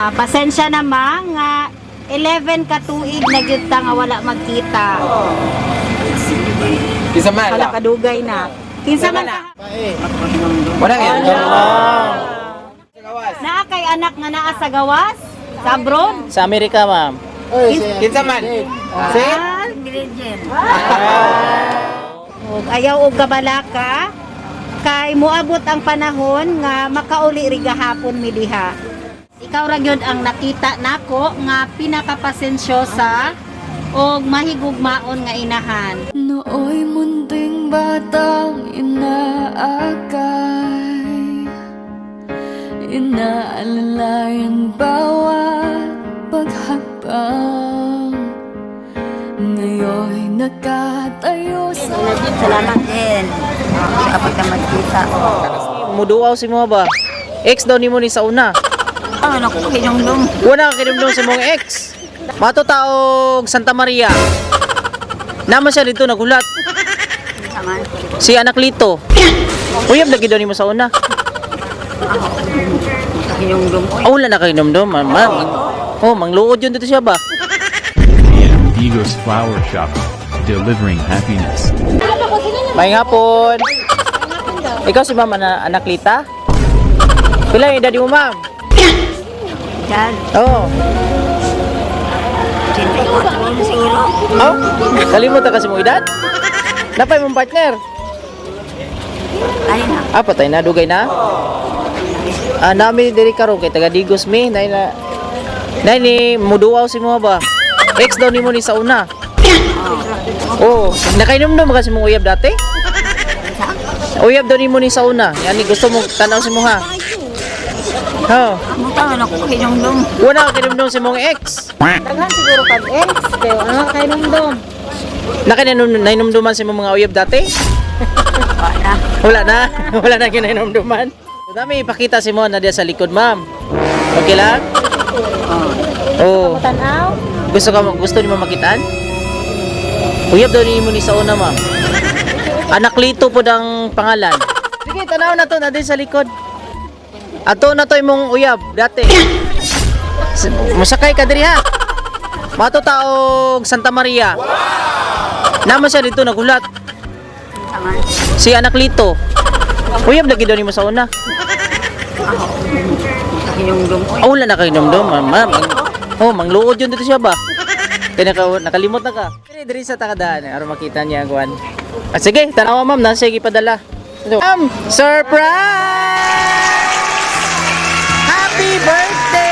Pasensya naman nga 11 ka tuig na gyud ta nga wala magkita. Kinsa man? Wala kadugay na. Kinsa man ka? Wala yan. Naa kay anak nga naa sa gawas? Sa abroad? Sa Amerika, ma'am. Kinsa man? Ug ayaw og kabalaka kay moabot ang panahon nga makauli ri gahapon mi diha. Ikaw ra gyud ang nakita nako nga pinakapasensyosa og mahigugmaon nga inahan. Nooy munting batang inaakay, inaalalayan bawat paghakbang. Ngayon nakatayo sa Salamat din. Kapag ka magkita. Muduaw si mo ba? Ex daw nimo ni sa una. Ano ko hinungdong. Wala ka kinumdum sa mong ex. Mato taog Santa Maria. Naman siya dito nagulat. Si anak Lito. Uyab lagi daw nimo sa una. Hinungdong. Oh, wala na ka kinumdum, ma'am. Oh, mangluod yun dito siya ba? Digos Flower Shop, delivering happiness. May hapon. Ikaw si ma'am anak Lita? Pila yung edad mo, ma'am? Yan. Oo. Siguro. Oh, kalimutan kasi mong edad? Napay mong partner? Ay na. Ah, patay na, dugay na? Namin diri karon kay taga Digos mi, nay ni muduaw si mo ba? Ex daw nimo ni sa una. Oh, nakainom kasi mong uyab dati? Uyab daw nimo ni sa una. Yani gusto mo tanaw si mo ha. Oh, Mutang ano ko hinungdong. wala ka kinumdum si mong ex. Daghan siguro kag ex. Pero ano kay hinungdong? Nakinumduman si mong mga uyab dati? Wala. Wala na. Wala na kinainomduman. Dami ipakita si mo na diya sa likod, ma'am. Okay lang? Oh. Tanaw. Gusto niyo makitaan? Uyab daw nimo ni sa una, ma'am. Anak Lito po ang pangalan. Sige, tanaw na to na din sa likod. Ato na to imong uyab dati. Musakay ka diri ha. Mato taog Santa Maria. Naman siya dito nagulat. Si anak Lito. Uyab lagi daw nimo sa una. Hinungdong. Oh, wala na kayo namdom, ma'am. Oh, mangluod yun dito siya ba? Kaya nakalimot na ka. Diri sa takadaan, aron makita niya ang kuwan. Ah, sige, tanawa ma'am, nasa sige padala. Ma'am, surprise! Happy birthday!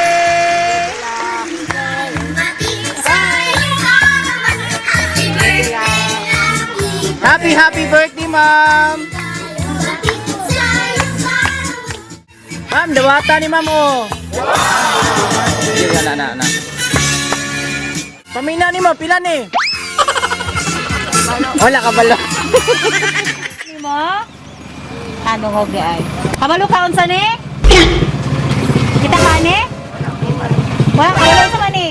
Happy birthday, ma'am! Ma'am, dawata ni ma'am, oh. Sige, na. Pamina ni mo, pila ni? Wala ka balo. Mo? Ano ho ay? Kabalo ka unsa ni? Kita ka ni? Wala kabalo sa man ni.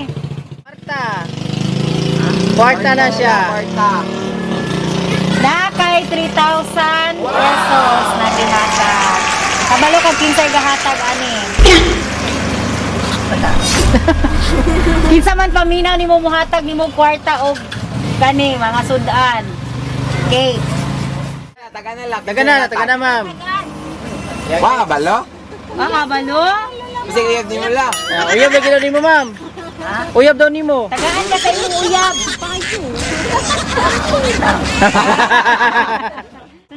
Kwarta na siya. Na kay 3,000 pesos na gihatag. Kabalo ka kinsay gahatag ani. Kinsa man paminaw nimo muhatag nimo kwarta og kani mga sudan. Okay. Taga na lang. Taga na, ma'am. Wa balo? Kabalo? Bisig uyab di mo lang. Uyab lagi daw ni mo, ma'am. Uyab daw ni mo. Tagaan ka sa imong uyab.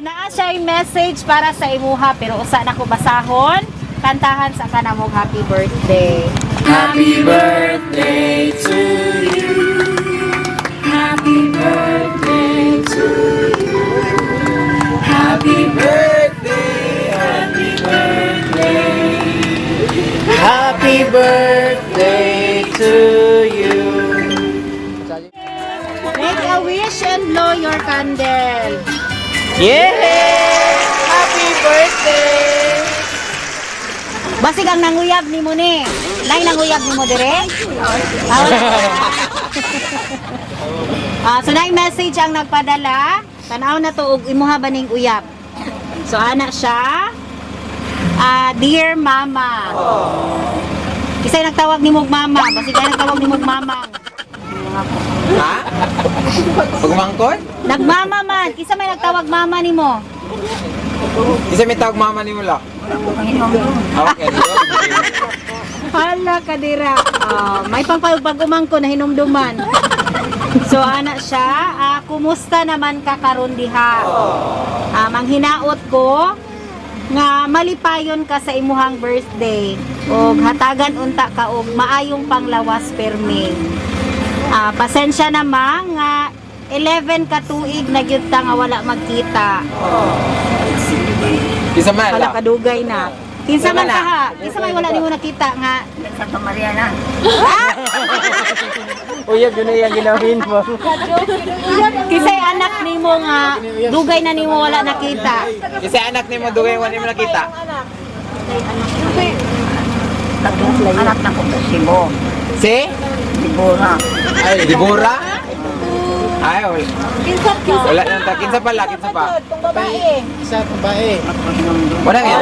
Naa siya yung message para sa imuha pero usa na ko basahon. Kantahan sa kanamong happy birthday. Happy birthday to you. Happy birthday to you. Happy birthday, happy birthday. Happy birthday to you. Make a wish and blow your candle. Yay! Happy birthday! Basig ang nanguyab ni mo ni. Nay nanguyab ni mo dire? So na message ang nagpadala. Tanaw na to og imuha ba ning uyab. So ana siya. Dear Mama. Kisay nagtawag ni mong mama, basi kay nagtawag ni mong mamang. Ha? Pagmangkon? Nagmama man, kisa may nagtawag mama nimo. Isa may tawag mama ni Mula. Okay. Hala kadira. May pagumang ko na hinumduman. So ana siya, kumusta naman ka karon diha? Manghinaot ko nga malipayon ka sa imuhang birthday ug hatagan unta ka og maayong panglawas permi. Pasensya naman nga 11 ka tuig na gyud ta nga wala magkita. Isa man Wala lang. kadugay na. Kinsa man ka ha? Kinsa may wala nimo nakita nga Santa Maria na. Uyab yun yung ginawin mo. kisay anak nimo nga dugay na nimo wala nakita. Isa anak ni mo dugay wala mo nakita. Anak na ko Sibo. Si? Sibora. Ay, Dibora? Ay, wala nang takin sa pala, kinsa pa. Wala nga.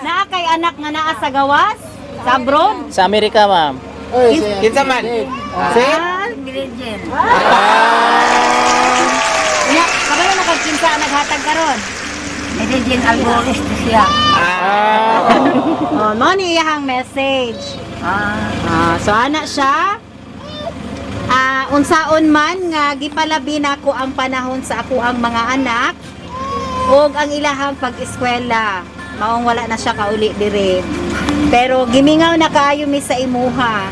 Naa kay anak nga naa sa gawas? Sa abroad? Sa Amerika, ma'am. Kinsa man? Si? Virgin. Ya, kabayo na kag kinsa naghatag karon? Virgin Alboris to siya. Mo ni iyang message. So ana siya. Unsaon man nga gipalabi nako ang panahon sa ako ang mga anak ug ang ilahang pag-eskwela. Maong wala na siya kauli diri. Pero gimingaw na kaayo mi sa imuha.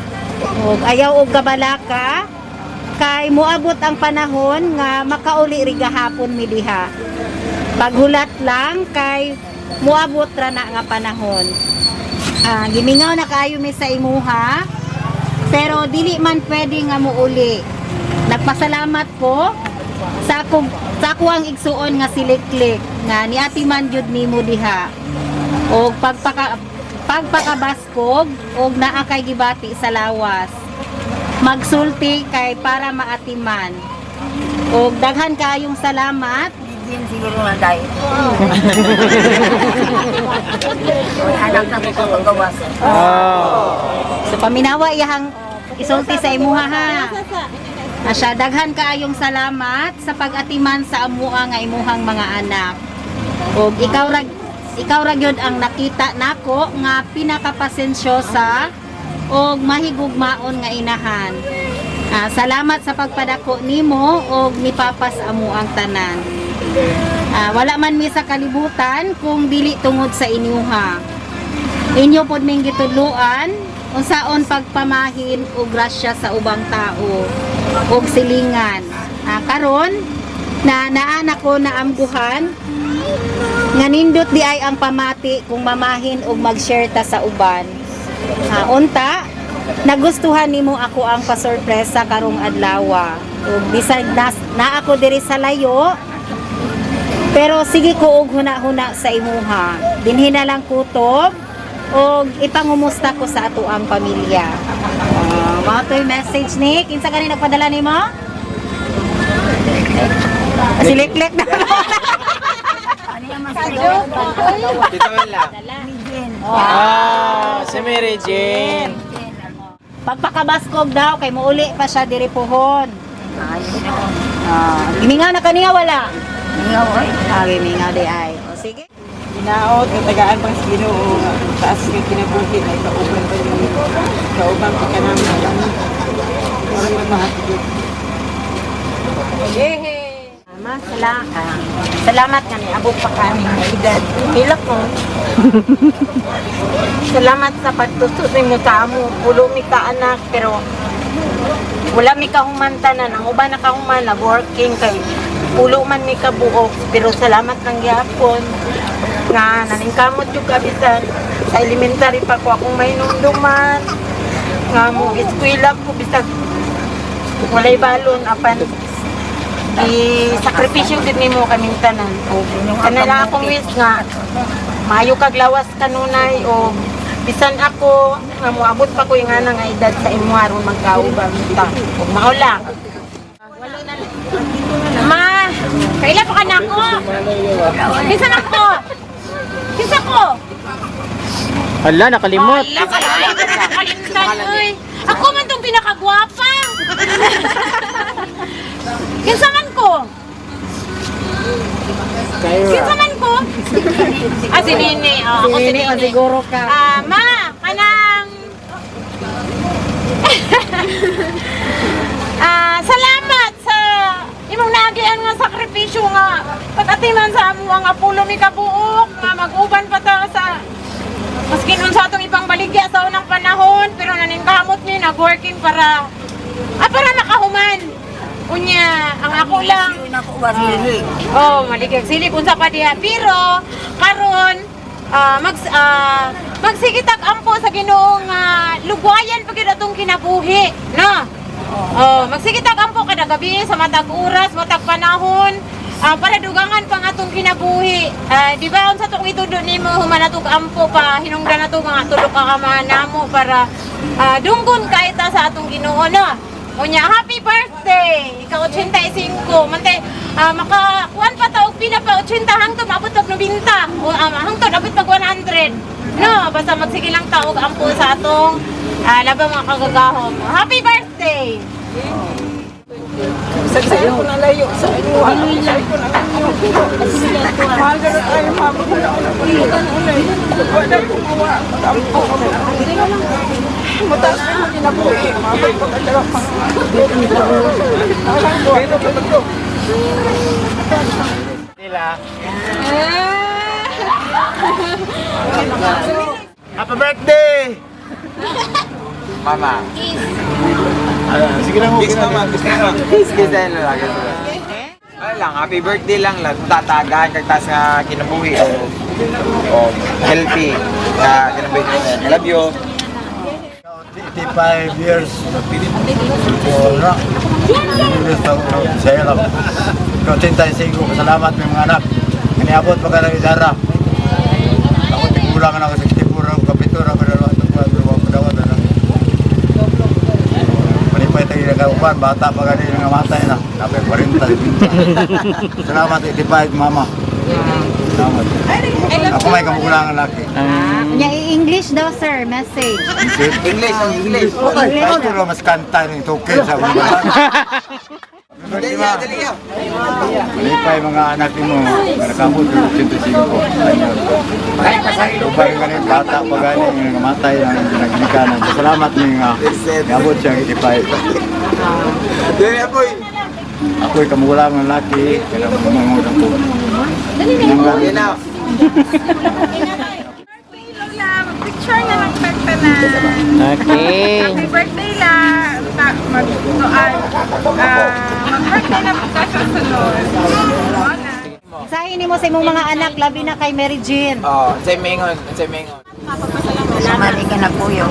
Ug ayaw og kabalaka kay moabot ang panahon nga makauli ri gahapon mi diha. Paghulat lang kay moabot ra na nga panahon. Gimingaw na kaayo mi sa imuha. Pero dili man pwede nga muuli. Nagpasalamat ko sa ako ang igsuon nga siliklik nga ni ati man jud nimo diha. Og pagpakabaskog og naa kay gibati sa lawas. Magsulti kay para maatiman. Og daghan kayong salamat. Virgin siguro na dahil. Anak na ko pagawas. So paminawa iyang isulti sa imuha ha. Asya daghan kaayong salamat sa pag-atiman sa amuha nga imuhang mga anak. Og ikaw ra gyud ang nakita nako nga pinakapasensyosa og mahigugmaon nga inahan. Salamat sa pagpadako nimo og nipapas amo ang tanan. Wala man mi sa kalibutan kung dili tungod sa inyuha. Inyo pod ning gitudloan unsaon pagpamahin og grasya sa ubang tao og silingan. Karon na naana ko na amduhan nga nindot di ay ang pamati kung mamahin og mag-share ta sa uban. Unta nagustuhan nimo ako ang pasurpresa karong adlaw. Ug bisag na ako diri sa layo. Pero sige ko og huna-huna sa imuha. Dinhi na lang kutob og ipangumusta ko sa ato ang pamilya. Mao to'y message ni kinsa kani nagpadala nimo? Siliklik na. Ano yung masaya? Dito man lang. Si Mary Jane. Pagpakabaskog daw kay muuli pa siya diri pohon. Ayun ako. Gimingaw na kaniya wala. Ngaw ay. Gimingaw di ay. O sige. Ginaot, katagaan pang sa Ginoo, taas nga kinabuhi ay kauban pa yung kauban pa ka namin ang orang mahatid. Salamat kani abot pa kami edad. Pilak mo. Salamat sa pagtusod nimo sa amo. Pulo mi ka anak pero wala mi kahumantanan. Ang uban na kahuman na working kay pulo man mi kabuok pero salamat nang gyapon nga naningkamot yung kabisan sa elementary pa ko akong may nunduman nga mo eskwela ko bisag walay balon apan i-sakripisyo din nimo kaming tanan. Kanala akong wish nga maayo kag lawas kanunay o bisan ako nga moabot pa ko yung nga edad sa imo aron magkauban ta. Ug mao lang. Ma, kaila pa ka na ako. Kinsa na ko? Kinsa ko? Hala, nakalimot. Nakalimutan, oy. Ako man tong pinakagwapa. Kinsa man ko? Kinsa man ko? Si Nini. Oh, ako si Nini, Nini. siguro ka. Ma, kanang... salamat sa imong nagian nga sakripisyo nga pag-atiman sa amo ang apulo mi kabuok nga mag-uban pa ta sa maskin unsa atong ibang baligya sa unang panahon pero naningkamot mi nag-working para makahuman. Unya, ang ako lang. Maligag sili unsa pa diha pero karon magsigitag ampo sa Ginoong lugwayan pagid atong kinabuhi, no? Magsigitag ampo kada gabi sa matag oras, matag panahon para dugangan pang atong kinabuhi. Di ba unsa tong itudo nimo human atong ampo pa hinungdan nato mga tulo ka kamana mo para dunggon kaita sa atong Ginoo, no? Unya, happy birthday! Ikaw 85. Mantay, makakuan pa ta og pila pa 80 hangtod abot og 90. O hangtod abot pag 100. No, basta magsige lang ta og ampo sa atong labang mga kagagahom. Happy birthday! Sagsaya ko na layo sa inyo. Sagsaya ko na layo. Mahal ka na tayo, mama. Wala ko mawa. Mataas na yung kinabuhi. Mabay ko ka dalawa pang Nila. Happy birthday! Mama. Sige na mo. Kiss naman. Kiss tayo na lang. Wala lang, happy birthday lang. Tatagaan kagtas nga kinabuhi. O healthy. Kinabuhi. Love you. 85 years. Wala. Saya lang. Ikaw 35. Salamat mga anak. Kaniabot pa ka ng idara. Ako tigulang na ako 64 ang kapitura. Padalawa ito pa. Padawat na lang. Manipay tayo na kaupan. Bata pa ganyan nga matay na. Napay 40. Salamat 85 mama. Salamat. Ako may kamukulangan laki. Nya English daw sir, message. English. Ay, pero mas kanta ng token sa mga bata. Dali ka. Malipay mga anak mo, nakakamot yung 105 anyos. Lupay nga rin, bata pa gani, yung namatay ang pinaglikanan. Salamat niyo nga, nabot siyang 85. Dali apoy. Ako'y kamulang ng laki, kaya mamangod ako. Okay na. picture na ng pagtanan. Okay. Happy birthday lang. Mag-birthday na po ka sa sunod. Isahin mo sa imong mga anak, labi na kay Mary Jean. Say mengon. Samali ka na puyo.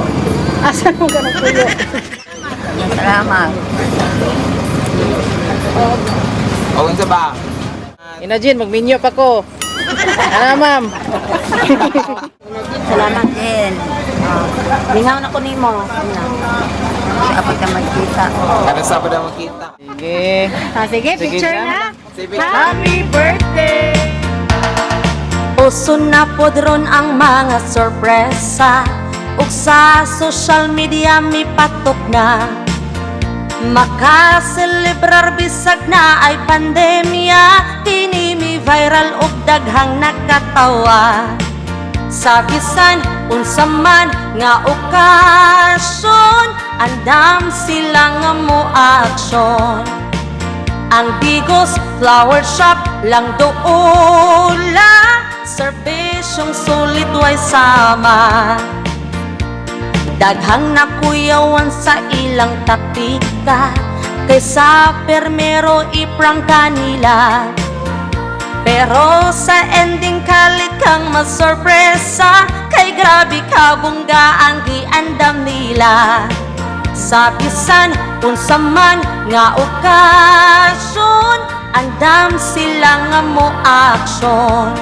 Asan mo ganun tuyo? Salamat. O, unsa ba? Ina Jean, mag-minyo pa ko. Ano ma'am? Salamat din. Lingaw na ko nimo. Dapat ka magkita. Ano sa pa daw makita? Sige. Sige, picture Jean. na. Sige. Happy birthday! Uso na podron ang mga sorpresa ug sa social media mi patok na makaselebrar bisag na ay pandemya kini mi viral ug daghang nakatawa sa bisan unsa man nga okasyon andam sila nga mo aksyon ang Digos Flower Shop lang doola serbisyong sulit way sama daghang nakuyawan sa ilang taktika kaysa permero iprang kanila pero sa ending kalit kang masorpresa kay grabe ka bungga ang giandam nila sa bisan unsa man nga okasyon andam sila nga mo aksyon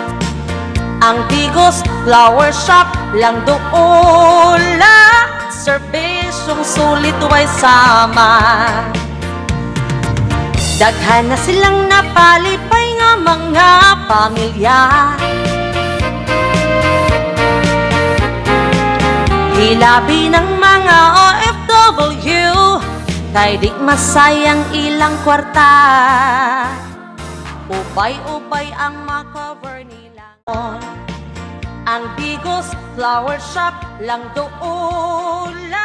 ang Digos Flower Shop lang doola serbisyong sulit way sama daghan na silang napalipay nga mga pamilya Hilabi ng mga OFW, kay di masayang ilang kwarta. Ubay-ubay ang makover nila. Ang Bigos Flower Shop lang doon lang.